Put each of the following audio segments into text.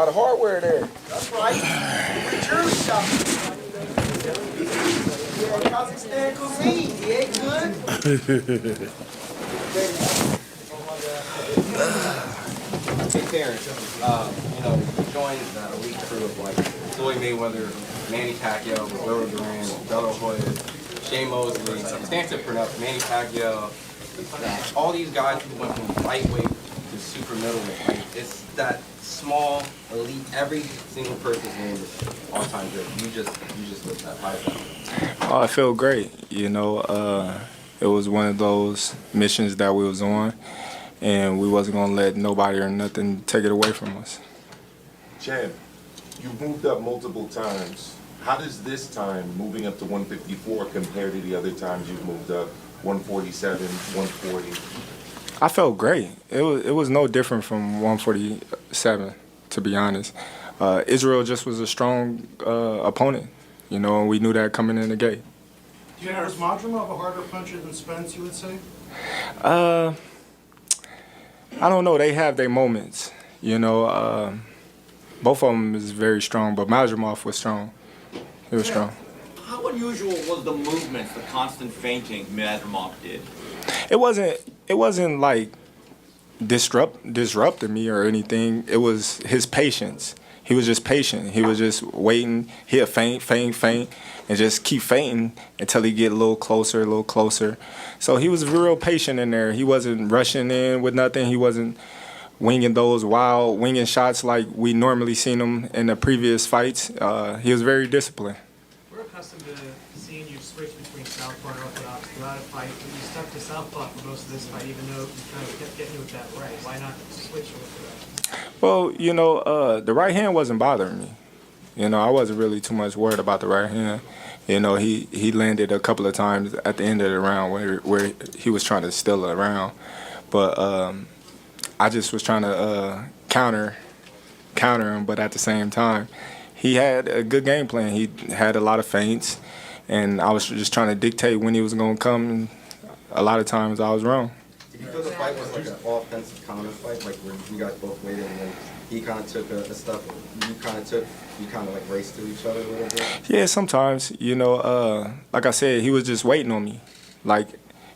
lot of hardware there. That's right. We're jury shopping. Yeah, Kazakhstan cuisine. He ate good. Hey Terence, you joined the elite crew of like Floyd Mayweather, Manny Pacquiao, Roberto Duran, Belo Hoya, Shane Mosley, Stanton Pernell, Manny Pacquiao, all these guys who went from lightweight to super middleweight. Like, it's that small elite. Every single person's name is all-time great. You just lift that high down. Oh, I feel great. It was one of those missions that we was on, and we wasn't gonna let nobody or nothing take it away from us. Chad, you've moved up multiple times. How does this time, moving up to 154, compare to the other times you've moved up, 147, 140? I felt great. It was no different from 147, to be honest. Israel just was a strong opponent, and we knew that coming in the gate. Was Madrimov a harder puncher than Spence, you would say? I don't know. They have their moments, Both of them is very strong, but Madrimov was strong. He was strong. How unusual was the movements, the constant feinting Madrimov did? It wasn't like disrupting me or anything. It was his patience. He was just patient. He was just waiting. He'll feint, and just keep feinting until he get a little closer. So he was real patient in there. He wasn't rushing in with nothing. He wasn't winging those wild winging shots like we normally seen him in the previous fights. He was very disciplined. We're accustomed to seeing you switch between southpaw and orthodox throughout a fight, but you stuck to southpaw for most of this fight, even though you kind of kept getting with that right. Why not switch orthodox? Well, the right hand wasn't bothering me. I wasn't really too much worried about the right hand. He landed a couple of times at the end of the round where he was trying to steal it around, but I just was trying to counter him. But at the same time, he had a good game plan. He had a lot of feints, and I was just trying to dictate when he was going to come. And a lot of times I was wrong. Did you feel the fight was like an offensive counter fight, like where you guys both waited and then he kind of took a step, you kind of like raced to each other a little bit? Yeah, sometimes, like I said, he was just waiting on me. Like,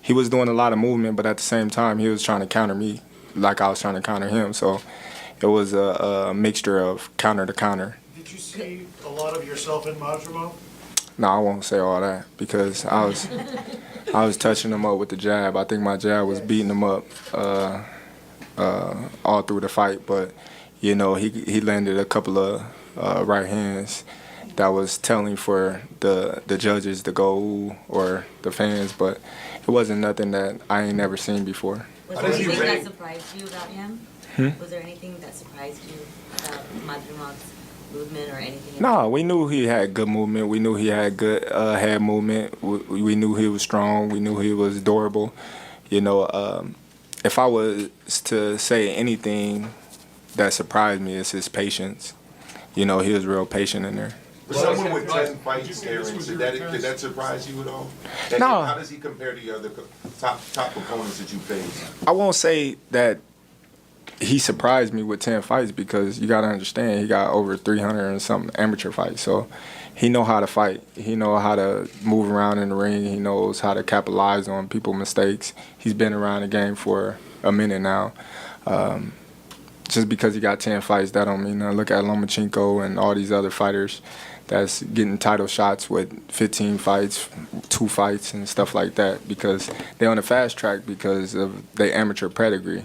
he was doing a lot of movement, but at the same time, he was trying to counter me like I was trying to counter him. So it was a mixture of counter to counter. Did you see a lot of yourself in Madrimov? No, I won't say all that because I was touching him up with the jab. I think my jab was beating him up all through the fight, but he landed a couple of right hands that was telling for the judges to go ooh, or the fans, but it wasn't nothing that I ain't never seen before. Was there anything that surprised you about him? Was there anything that surprised you about Madrimov's movement or anything? No, we knew he had good movement. We knew he had good head movement. We knew he was strong. We knew he was durable. If I was to say anything that surprised me, it's his patience. He was real patient in there. For someone with 10 fights, Terence, did that surprise you at all? And No. How does he compare to the other top opponents that you faced? I won't say that he surprised me with 10 fights because you got to understand he got over 300 and something amateur fights. So he know how to fight. He know how to move around in the ring. He knows how to capitalize on people's mistakes. He's been around the game for a minute now. Just because he got 10 fights, that don't mean nothing. Look at Lomachenko and all these other fighters that's getting title shots with 15 fights, 2 fights, and stuff like that because they're on the fast track because of their amateur pedigree.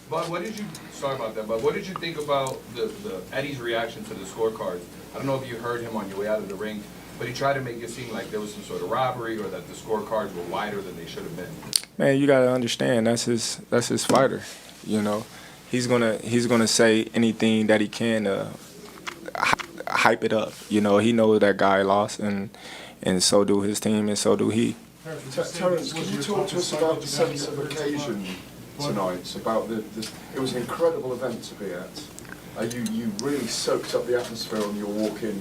But what did you, sorry about that, but what did you think about the Eddie's reaction to the scorecards? I don't know if you heard him on your way out of the ring, but he tried to make it seem like there was some sort of robbery or that the scorecards were wider than they should have been. Man, you got to understand that's his fighter. He's gonna say anything that he can to hype it up. He knows that guy lost, and so do his team, and so do he. Terence, can you talk to us about the sense of occasion tonight? About it was an incredible event to be at. You really soaked up the atmosphere on your walk in.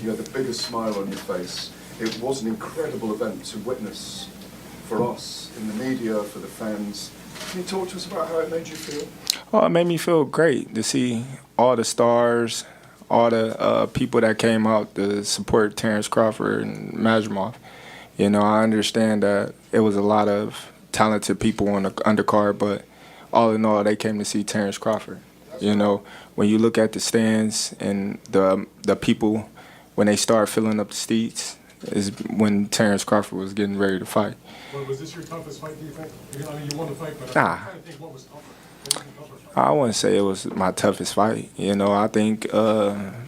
You had the biggest smile on your face. It was an incredible event to witness for us in the media, for the fans. Can you talk to us about how it made you feel? Well, it made me feel great to see all the stars, all the people that came out to support Terence Crawford and Majumov. You know, I understand that it was a lot of talented people on the undercard, but all in all, they came to see Terence Crawford. You know, when you look at the stands and the people, when they start filling up the seats, is when Terence Crawford was getting ready to fight. Well, was this your toughest fight, do you think? I mean, you won the fight, but Nah. I'm trying to think what was tougher. What was the tougher fight? I wouldn't say it was my toughest fight. You know, I think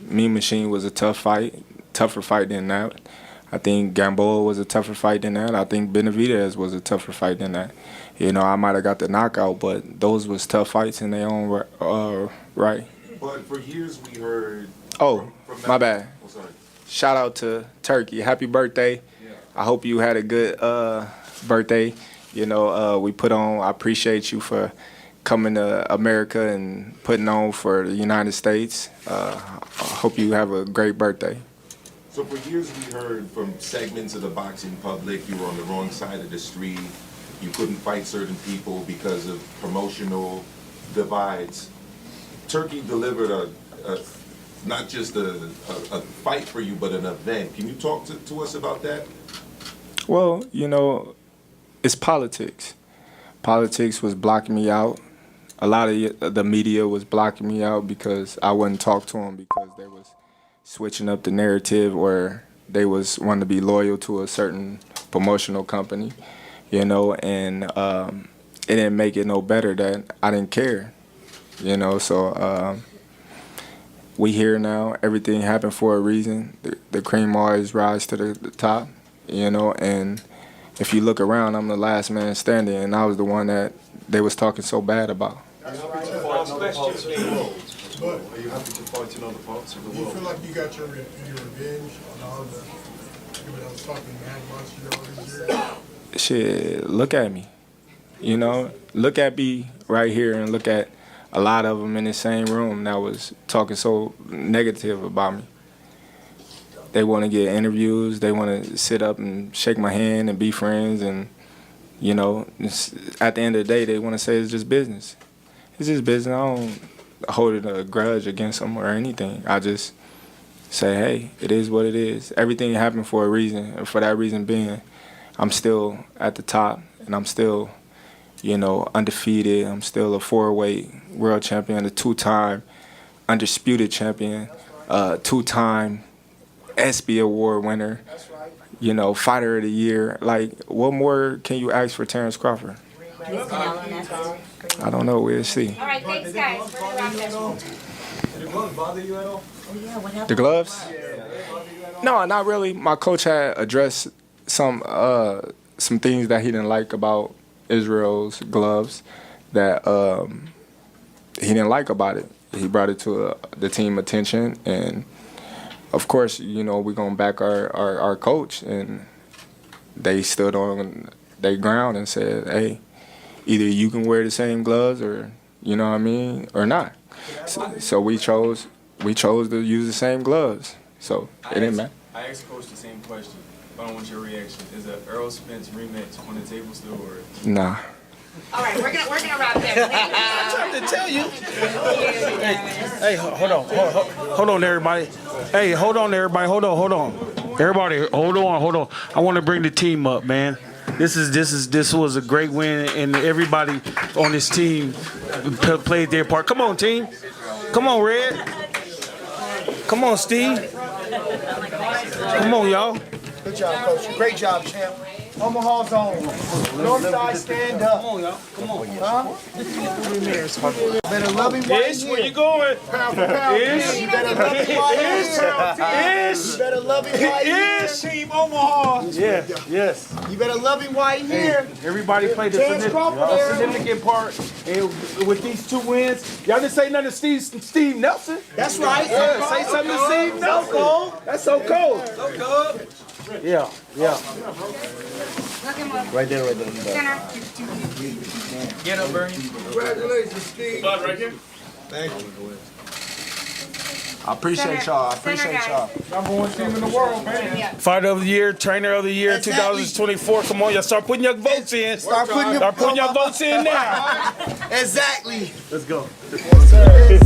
Mean Machine was a tough fight, tougher fight than that. I think Gamboa was a tougher fight than that. I think Benavidez was a tougher fight than that. You know, I might have got the knockout, but those was tough fights in their own right. But for years we heard. Oh, from my bad. Oh, sorry. Shout out to Turkey. Happy birthday. I hope you had a good birthday. You know, we put on, I appreciate you for coming to America and putting on for the United States. I hope you have a great birthday. So for years we heard from segments of the boxing public, you were on the wrong side of the street, you couldn't fight certain people because of promotional divides. Turkey delivered not just a fight for you, but an event. Can you talk to us about that? Well, you know, it's politics. Politics was blocking me out. A lot of the media was blocking me out because I wouldn't talk to them because they was switching up the narrative or they was wanting to be loyal to a certain promotional company, you know, and it didn't make it no better that I didn't care, you know, so we here now. Everything happened for a reason. The cream always rise to the top, you know, and if you look around, I'm the last man standing, and I was the one that they was talking so bad about. Are you happy to fight in other parts of the Do you world? feel like you got your revenge on all the people that was talking mad about you all these years? Shit, look at me. You know, look at me right here and look at a lot of them in the same room that was talking so negative about me. They want to get interviews. They want to sit up and shake my hand and be friends. And, you know, at the end of the day, they want to say it's just business. It's just business. I don't hold a grudge against them or anything. I just say, hey, it is what it is. Everything happened for a reason. And for that reason being, I'm still at the top and I'm still, you know, undefeated. I'm still a 4-weight world champion, a 2-time undisputed champion, 2-time ESPY award winner, you know, fighter of the year. Like, what more can you ask for Terence Crawford? I don't know. We'll see. All right, thanks, guys. We're gonna wrap this. Did the gloves bother you at all? Oh yeah, what happened? The gloves? No, not really. My coach had addressed some things that he didn't like about Israel's gloves that he didn't like about it. He brought it to the team attention, and of course, you know, we're gonna back our coach, and they stood on their ground and said, hey, either you can wear the same gloves or, you know what I mean, or not. So we chose to use the same gloves. So it didn't matter. I asked Coach the same question, but I don't want your reaction. Is a Earl Spence rematch on the table still, or? Nah. All right, we're gonna wrap this. I'm trying to tell you. Hey, hold on, everybody. Hey, hold on, everybody. Hold on. Everybody, hold on. I want to bring the team up, man. This was a great win, and everybody on this team played their part. Come on, team. Come on, Red. Come on, Steve. Come on, y'all. Good job, Coach. Great job, champ. Omaha's on. Northside, stand up. Come on, y'all. Come on. Huh? Better love him while he's here. Where you going? Pound for pound. You better love him while he's here. You better love him while he's here. Team Omaha. Yeah, yes. You better love him while he's here. Everybody played a significant part with these 2 wins. Y'all didn't say nothing to Steve Nelson. That's right. Yeah, say something to Steve Nelson. That's so cold. So cold. Yeah. Right there. Get up, Bernie. Congratulations, Steve. Right here. Thank you. I appreciate y'all. I appreciate y'all. Number one team in the world, man. Yeah. Fighter of the year, trainer of the year, Exactly. 2024. Come on, y'all start putting your votes in. Start putting your votes in now. Exactly. Let's go. Exactly.